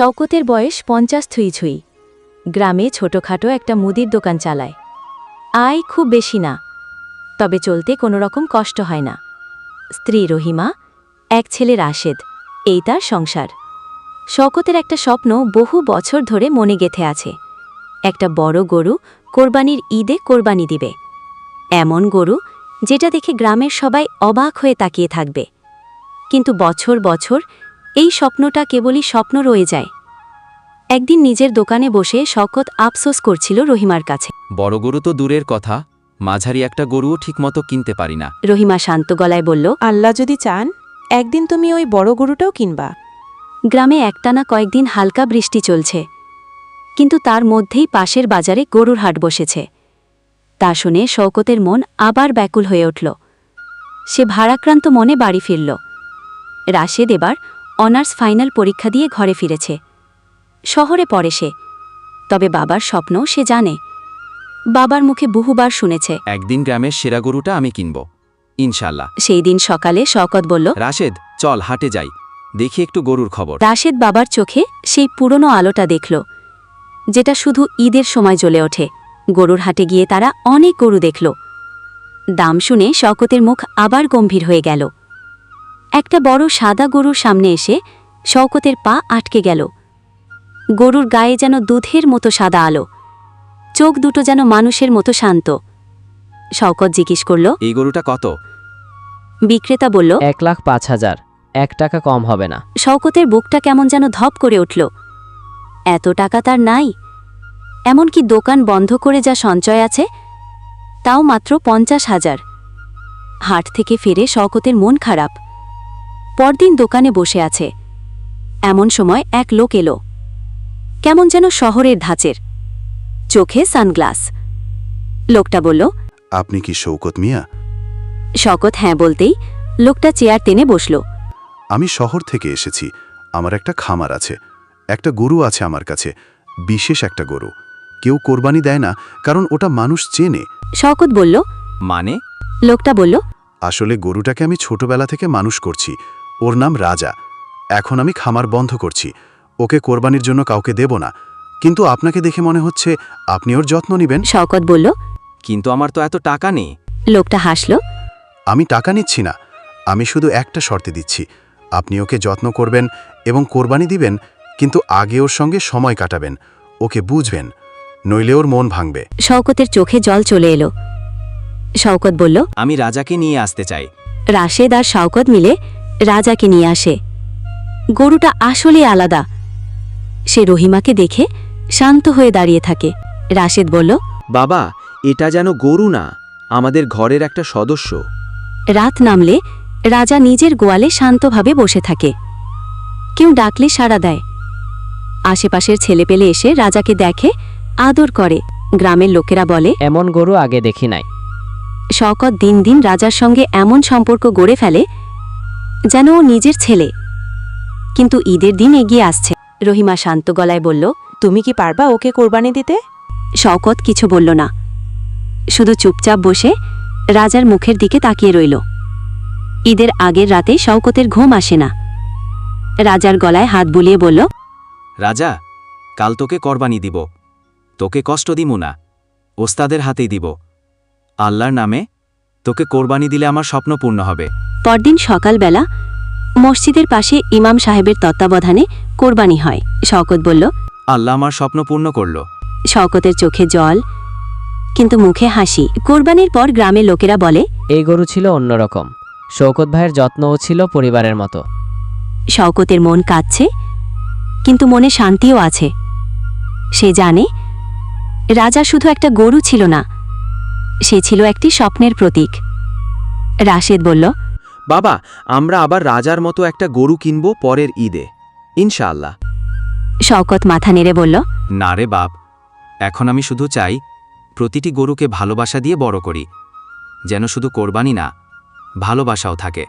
শওকতের বয়স 50 ছুঁই ছুঁই। গ্রামে ছোটখাটো একটা মুদির দোকান চালায়। আয় খুব বেশি না, তবে চলতে কোনো রকম কষ্ট হয় না। স্ত্রী রহিমা, এক ছেলে রাশেদ, এই তার সংসার। শওকতের একটা স্বপ্ন বহু বছর ধরে মনে গেঁথে আছে। একটা বড় গরু কোরবানির ঈদে কোরবানি দিবে, এমন গরু যেটা দেখে গ্রামের সবাই অবাক হয়ে তাকিয়ে থাকবে। কিন্তু বছর বছর এই স্বপ্নটা কেবলই স্বপ্ন রয়ে যায়। একদিন নিজের দোকানে বসে শওকত আফসোস করছিল রহিমার কাছে। বড় গরু তো দূরের কথা, মাঝারি একটা গরুও ঠিকমতো কিনতে পারি না। রহিমা শান্ত গলায় বলল, আল্লাহ যদি চান একদিন তুমি ওই বড় গরুটাও কিনবা। গ্রামে একটানা কয়েকদিন হালকা বৃষ্টি চলছে, কিন্তু তার মধ্যেই পাশের বাজারে গরুর হাট বসেছে। তা শুনে শওকতের মন আবার ব্যাকুল হয়ে উঠল। সে ভারাক্রান্ত মনে বাড়ি ফিরল। রাশেদ এবার অনার্স ফাইনাল পরীক্ষা দিয়ে ঘরে ফিরেছে। শহরে পড়ে সে, তবে বাবার স্বপ্ন সে জানে। বাবার মুখে বহুবার শুনেছে, একদিন গ্রামের সেরা গরুটা আমি কিনব, ইনশাল্লাহ। সেই দিন সকালে শওকত বলল, রাশেদ, চল হাটে যাই, দেখি একটু গরুর খবর। রাশেদ বাবার চোখে সেই পুরনো আলোটা দেখল, যেটা শুধু ঈদের সময় জ্বলে ওঠে। গরুর হাটে গিয়ে তারা অনেক গরু দেখল। দাম শুনে শওকতের মুখ আবার গম্ভীর হয়ে গেল। একটা বড় সাদা গরুর সামনে এসে শওকতের পা আটকে গেল। গরুর গায়ে যেন দুধের মতো সাদা আলো, চোখ দুটো যেন মানুষের মতো শান্ত। শওকত জিজ্ঞেস করল, এই গরুটা কত? বিক্রেতা বলল, 1,05,000, 1 টাকা কম হবে না। শওকতের বুকটা কেমন যেন ধপ করে উঠল। এত টাকা তার নাই, এমনকি দোকান বন্ধ করে যা সঞ্চয় আছে তাও মাত্র 50,000। হাট থেকে ফিরে শওকতের মন খারাপ। পরদিন দোকানে বসে আছে, এমন সময় এক লোক এলো, কেমন যেন শহরের ধাঁচের, চোখে সানগ্লাস। লোকটা বলল, আপনি কি শওকত মিয়া? শওকত হ্যাঁ বলতেই লোকটা চেয়ার টেনে বসল। আমি শহর থেকে এসেছি, আমার একটা খামার আছে, একটা গরু আছে আমার কাছে, বিশেষ একটা গরু। কেউ কোরবানি দেয় না, কারণ ওটা মানুষ চেনে। শওকত বলল, মানে? লোকটা বলল, আসলে গরুটাকে আমি ছোটবেলা থেকে মানুষ করছি, ওর নাম রাজা। এখন আমি খামার বন্ধ করছি, ওকে কোরবানির জন্য কাউকে দেব না, কিন্তু আপনাকে দেখে মনে হচ্ছে আপনি ওর যত্ন নেবেন। শওকত বলল। কিন্তু আমার তো এত টাকা নেই। লোকটা হাসল। আমি টাকা নিচ্ছি না, আমি শুধু একটা শর্তে দিচ্ছি, আপনি ওকে যত্ন করবেন এবং কোরবানি দিবেন, কিন্তু আগে ওর সঙ্গে সময় কাটাবেন, ওকে বুঝবেন, নইলে ওর মন ভাঙবে। শওকতের চোখে জল চলে এলো। শওকত বলল, আমি রাজাকে নিয়ে আসতে চাই। রাশেদ আর শওকত মিলে রাজাকে নিয়ে আসে। গরুটা আসলে আলাদা। সে রহিমাকে দেখে শান্ত হয়ে দাঁড়িয়ে থাকে। রাশেদ বলল, বাবা, এটা যেন গরু না, আমাদের ঘরের একটা সদস্য। রাত নামলে রাজা নিজের গোয়ালে শান্তভাবে বসে থাকে। কেউ ডাকলে সাড়া দেয়। আশেপাশের ছেলেপেলে এসে রাজাকে দেখে, আদর করে। গ্রামের লোকেরা বলে, এমন গরু আগে দেখি নাই। শওকত দিন দিন রাজার সঙ্গে এমন সম্পর্ক গড়ে ফেলে যেন ও নিজের ছেলে। কিন্তু ঈদের দিন এগিয়ে আসছে। রহিমা শান্ত গলায় বলল, তুমি কি পারবা ওকে কোরবানি দিতে? শওকত কিছু বলল না, শুধু চুপচাপ বসে রাজার মুখের দিকে তাকিয়ে রইল। ঈদের আগের রাতে শওকতের ঘুম আসে না। রাজার গলায় হাত বুলিয়ে বলল, রাজা, কাল তোকে কোরবানি দিব, তোকে কষ্ট দিমু না, ওস্তাদের হাতেই দিব। আল্লাহর নামে তোকে কোরবানি দিলে আমার স্বপ্ন পূর্ণ হবে। পরদিন সকালবেলা মসজিদের পাশে ইমাম সাহেবের তত্ত্বাবধানে কোরবানি হয়। শওকত বলল, আল্লাহ আমার স্বপ্ন পূর্ণ করল। শওকতের চোখে জল, কিন্তু মুখে হাসি। কোরবানির পর গ্রামের লোকেরা বলে, এই গরু ছিল অন্যরকম, শওকত ভাইয়ের যত্নও ছিল পরিবারের মতো। শওকতের মন কাঁদছে, কিন্তু মনে শান্তিও আছে। সে জানে রাজা শুধু একটা গরু ছিল না, সে ছিল একটি স্বপ্নের প্রতীক। রাশেদ বলল, বাবা, আমরা আবার রাজার মতো একটা গরু কিনব পরের ঈদে, ইনশাআল্লাহ। শওকত মাথা নেড়ে বলল, না রে বাপ, এখন আমি শুধু চাই প্রতিটি গরুকে ভালোবাসা দিয়ে বড় করি, যেন শুধু কোরবানি না, ভালোবাসাও থাকে।